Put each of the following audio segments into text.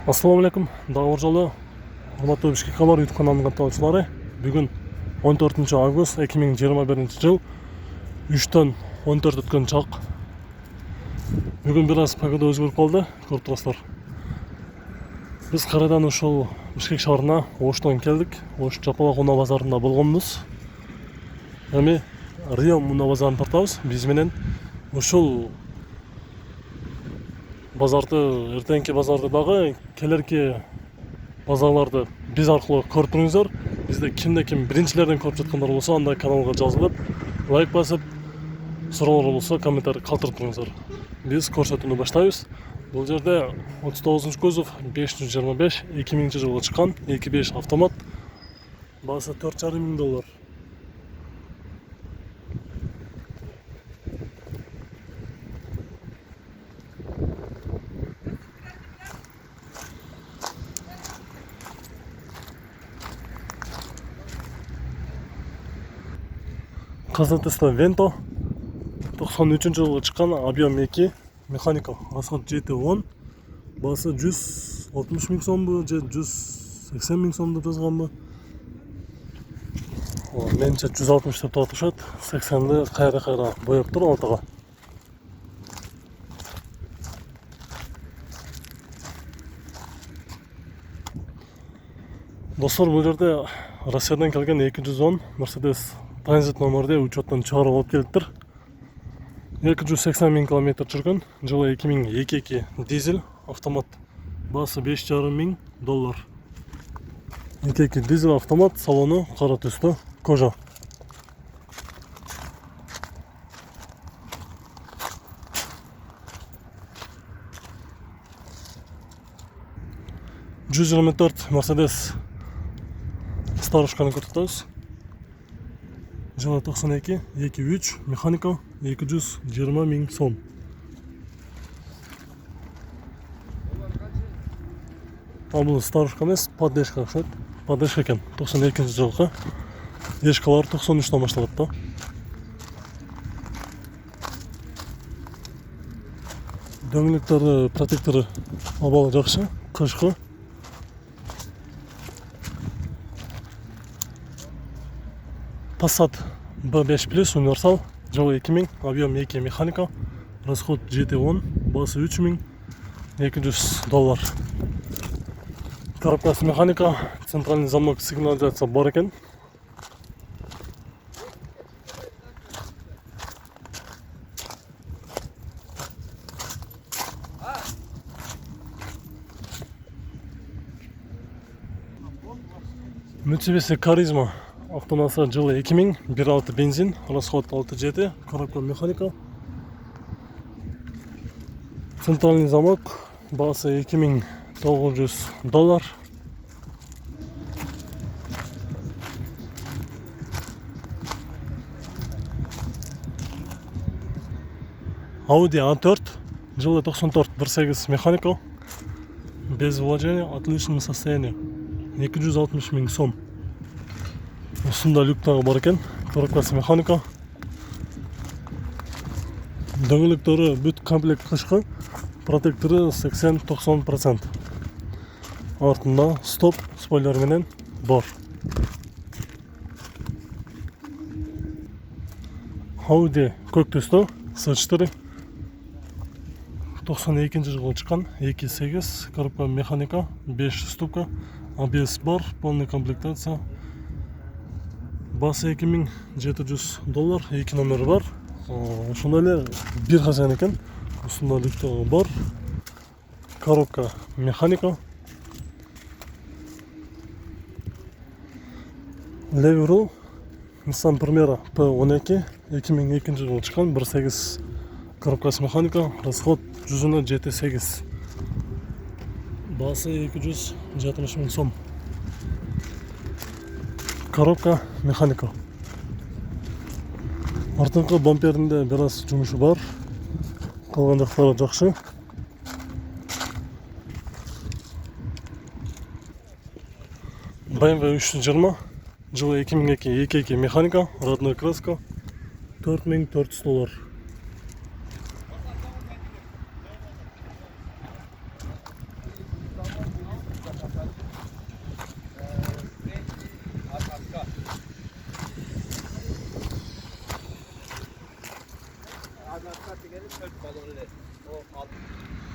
Ассаламу алейкум, дагы жолу урматтуу Бишкек кабар YouTube каналынын катталуучулары. Бүгүн 14 август 2021 жыл 3-төн 14 өткөн чак. Бүгүн бир аз погода өзгөрүп калды, көрүп турасыздар. Биз кайрадан ушул Бишкек шаарына Оштон келдик. Ош Жапалак унаа базарында болгонбуз. Эми Рио унаа базарын тартабыз. Биз менен ушул базарды, эртеңки базарды дагы, келерки базарларды биз аркылуу көрүп туруңуздар. Бизде ким биринчилерден көрүп жаткандар болсо, анда каналга жазылып, лайк басып, суроолор болсо комментарий калтырып туруңуздар. Биз көрсөтүүнү баштайбыз. Бул жерде 39 кузов 525 2000 жылга чыккан 2.5 автомат. Баасы $4,500. Казатеста Венто 93 жылга чыккан, объем 2, механика, расход GT10, баасы 160 миң сомбу же 180 миң сом деп жазганбы. Менче 160 деп тартышат, 80-ди кайра боеп тур ортого. Достор, бул жерде Россиядан келген 210 Mercedes транзит номерде учеттон чыгарып алып келиптир. 280 миң километр жүргөн, жылы 2022 дизель автомат, баасы $5,5 миң. 22 дизель автомат, салону кара түстө, кожа. $124 Mercedes старушканы көрсөтөбүз. Жылы 92, 2.3, механика, 220 миң сом. Бул старушка эмес, поддержка окшойт. Поддержка экен, 92 жылкы. Эшкалар 93-төн башталат да. Дөңгөлөктөрү, протектору абалы жакшы, кышкы. Passat B5 Plus универсал, жылы 2000, объем 2, механика, расход GT10, баасы $3,200. Коробкасы механика, центральный замок, сигнализация бар экен. Mitsubishi Charisma автомасы, жылы 2000, 1.6 бензин, расход 6.7, коробка механика. Центральный замок, баасы $2,900. Audi A4, жылы 94, 1.8 механика, без вложения, отличном состоянии, 260 миң сом. Усунда люктагы бар экен, коробкасы механика. Дөңгөлөктөрү бүт комплект кышкы, протектору 80-90%. Артында стоп спойлер менен бар. Audi көк түстө, S4, 92 жылга чыккан, 2.8, коробка механика, 5 ступка, ABS бар, полный комплектация. Баасы $2,700, 2 номери бар. Ошондой эле бир хазяин экен. Усунда люктагы бар. Коробка механика. Левый руль Nissan Primera P12, 2002 жылы чыккан, 1.8 коробкасы механика, расход жүзүнө GT8. Баасы $260 миң сом. Коробка механика. Артыңкы бамперинде бир аз жумушу бар. Калган жактары жакшы. BMW 320, жылы 2002 механика, родной краска, $4,400.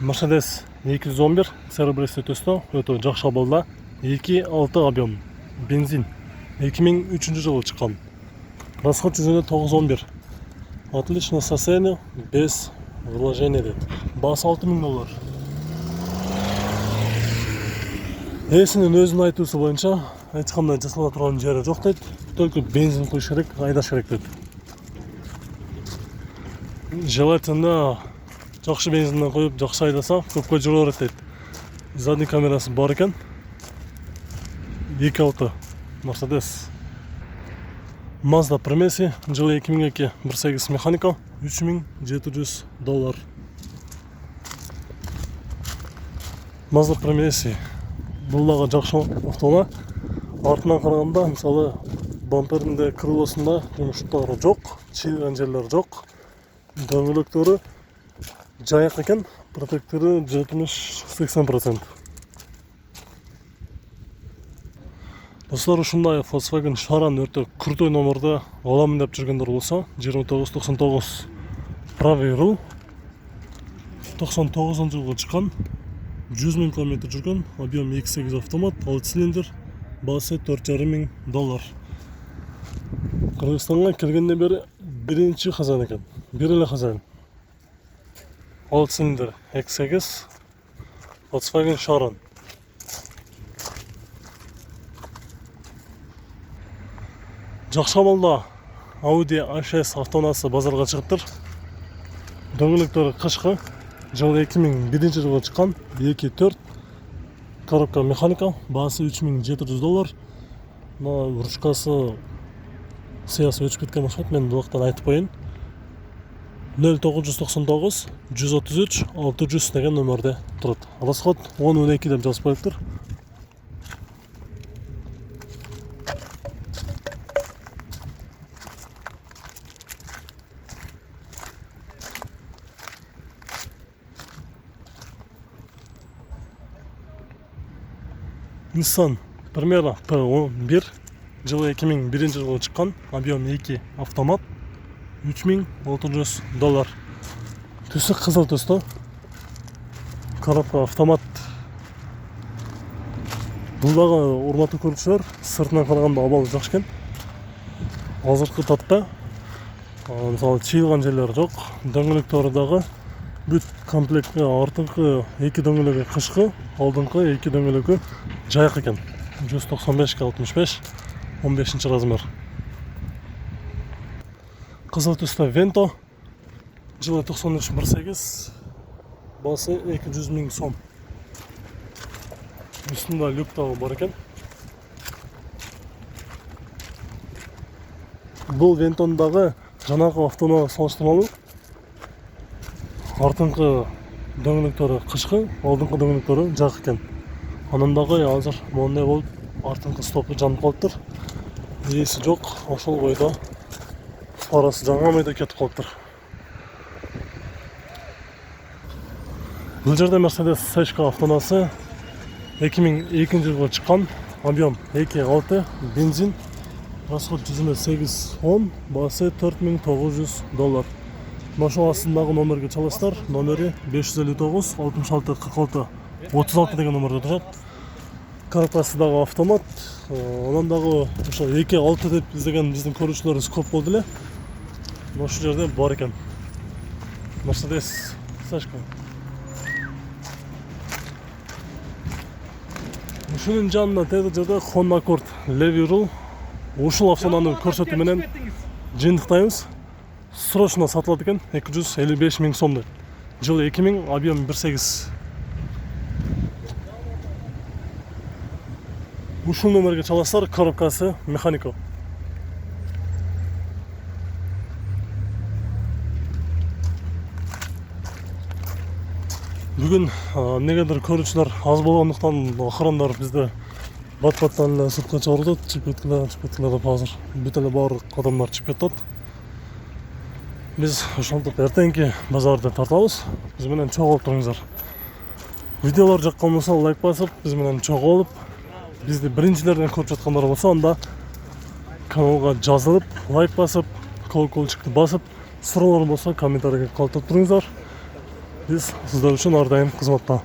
Mercedes 211 Cerebres'te testo өтө жакшы абалда 2.6 объем бензин 2003 жылы чыккан. Расход жүзүнө 911. Отличное состояние, без вложения дейт. Баасы $6000. Ээсинин өзүнүн айтуусу боюнча эч кандай жасала турган жери жок дейт. Только бензин куюш керек, айдаш керек дейт. Желательно жакшы бензинден коюп, жакшы айдаса, көпкө жүрө берет дейт. Задний камерасы бар экен. 2.6 Mercedes. Mazda Premesi жылы 2002 1.8 механика $3700. Mazda Premesi бул дагы жакшы автоунаа. Артынан караганда, мисалы, бамперинде, крылосунда жумуштары жок, чийилген жерлер жок. Дөңгөлөктөрү жайык экен, протектору 70-80%. Достор, ушундай Volkswagen Charan өтө крутой номерде аламын деп жүргөндөр болсо, 2999 правый руль 99-жылы чыккан, 100 000 км жүргөн, объем 2.8 автомат, 6 цилиндр, баасы $4500. Кыргызстанга келгенден бери биринчи хазяин экен. Бир эле хазяин. 6 цилиндр, 2.8 Volkswagen Charan. Жакшы абалда Audi A6 автоунаасы базарга чыгыптыр. Дөңгөлөктөрү кышкы, жылы 2001 жылы чыккан, 2.4 коробка механика, баасы $3700. Но ручкасы сыясы өчүп кеткен окшойт, мен булактан айтып коеюн. 0999 133 600 деген номерде турат. Расход 10-12 деп жазып коюптур. Nissan Primera P11 жылы 2001 жылы чыккан, объем 2 автомат, $3600. Түсі кызыл түсті. Коробка автомат. Бул дагы урматтуу көрүүчүлөр, сыртынан караганда абалы жакшы экен. Азыркы татта, мисалы, чийилген жерлери жок. Дөңгөлөктөрү дагы бүт комплектке артыңкы 2 дөңгөлөгү кышкы, алдыңкы 2 дөңгөлөгү жайык экен. 195-65, 15 размер. Кызыл түстө Vento, жылы 93 1.8, баасы $200,000. Үстүндө люк дагы бар экен. Бул Vento'нун дагы жанагы автоунаа салыштырмалуу. Артыңкы дөңгөлөктөрү кышкы, алдыңкы дөңгөлөктөрү жайык экен. Анан дагы азыр моундай болуп, артыңкы стопу жанып калыптыр. Ээси жок, ошол бойдо фарасы жаңамай да кетип калыптыр. Бул жерде Mercedes C автоунаасы 2002 жылы чыккан, объем 2.6 бензин, расход жүзүнө 8-10, баасы $4900. Ошол астындагы номерге чаласыздар. Номери 559 66 46 36 деген номерде турат. Коробкасы дагы автомат. Анан дагы ошо 2.6 деп издеген биздин көрүүчүлөрүбүз көп болду эле. Ошол жерде бар экен. Mercedes Sashka. Ушунун жанында тегиз жерде Honda Accord Levy руль. Ушул автоунааны көрсөтүү менен жыйынтыктайбыз. Срочно сатылат экен, $255,000. Жылы 2000, объем 1.8. Ушул номерге чаласыздар, коробкасы механика. Бүгүн эмнегедир көрүүчүлөр аз болгондуктан охрандар бизди бат-баттан эле сыртка чыгарып атат, чыгып кеткиле деп азыр бүт эле баардык адамдар чыгып кетет. Биз ошентип эртеңки базарды тартабыз. Биз менен чогулуп туруңуздар. Видеолор жаккан болсо лайк басып, биз менен чогулуп, бизди биринчилерден көрүп жаткандар болсо, анда каналга жазылып, лайк басып, колокольчикти басып, суроолор болсо комментарийге калтырып туруңуздар. Биз сиздер үчүн ар дайым кызматта.